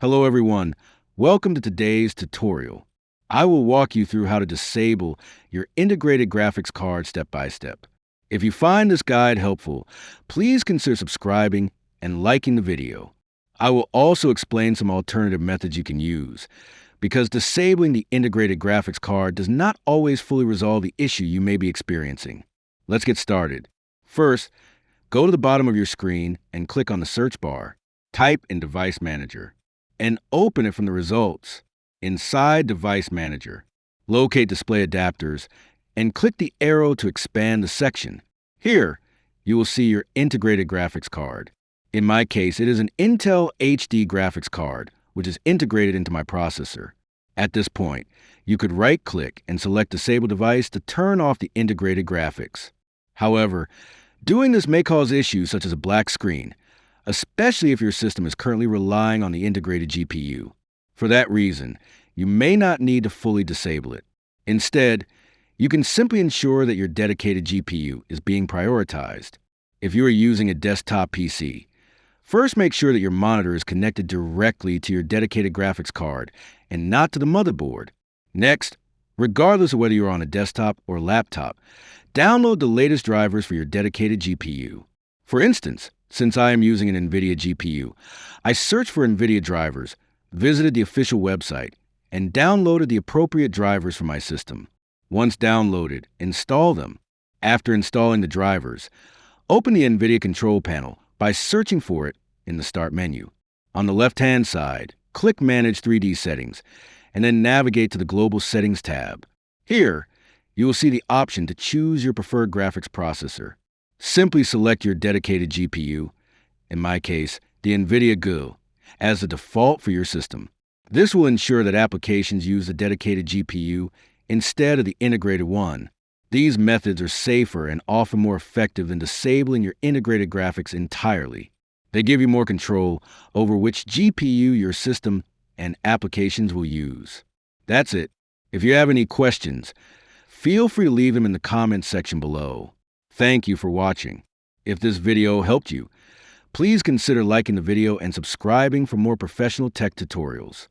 Hello everyone, welcome to today's tutorial. I will walk you through how to disable your integrated graphics card step by step. If you find this guide helpful, please consider subscribing and liking the video. I will also explain some alternative methods you can use, because disabling the integrated graphics card does not always fully resolve the issue you may be experiencing. Let's get started. First, go to the bottom of your screen and click on the search bar. Type in Device Manager and open it from the results. Inside Device Manager, locate Display Adapters and click the arrow to expand the section. Here, you will see your integrated graphics card. In my case, it is an Intel HD graphics card, which is integrated into my processor. At this point, you could right-click and select Disable Device to turn off the integrated graphics. However, doing this may cause issues such as a black screen, especially if your system is currently relying on the integrated GPU. For that reason, you may not need to fully disable it. Instead, you can simply ensure that your dedicated GPU is being prioritized. If you are using a desktop PC, first make sure that your monitor is connected directly to your dedicated graphics card and not to the motherboard. Next, regardless of whether you're on a desktop or laptop, download the latest drivers for your dedicated GPU. For instance, since I am using an NVIDIA GPU, I searched for NVIDIA drivers, visited the official website, and downloaded the appropriate drivers for my system. Once downloaded, install them. After installing the drivers, open the NVIDIA control panel by searching for it in the Start menu. On the left-hand side, click Manage 3D Settings, and then navigate to the Global Settings tab. Here, you will see the option to choose your preferred graphics processor. Simply select your dedicated GPU, in my case, the NVIDIA GPU, as the default for your system. This will ensure that applications use the dedicated GPU instead of the integrated one. These methods are safer and often more effective than disabling your integrated graphics entirely. They give you more control over which GPU your system and applications will use. That's it. If you have any questions, feel free to leave them in the comments section below. Thank you for watching. If this video helped you, please consider liking the video and subscribing for more professional tech tutorials.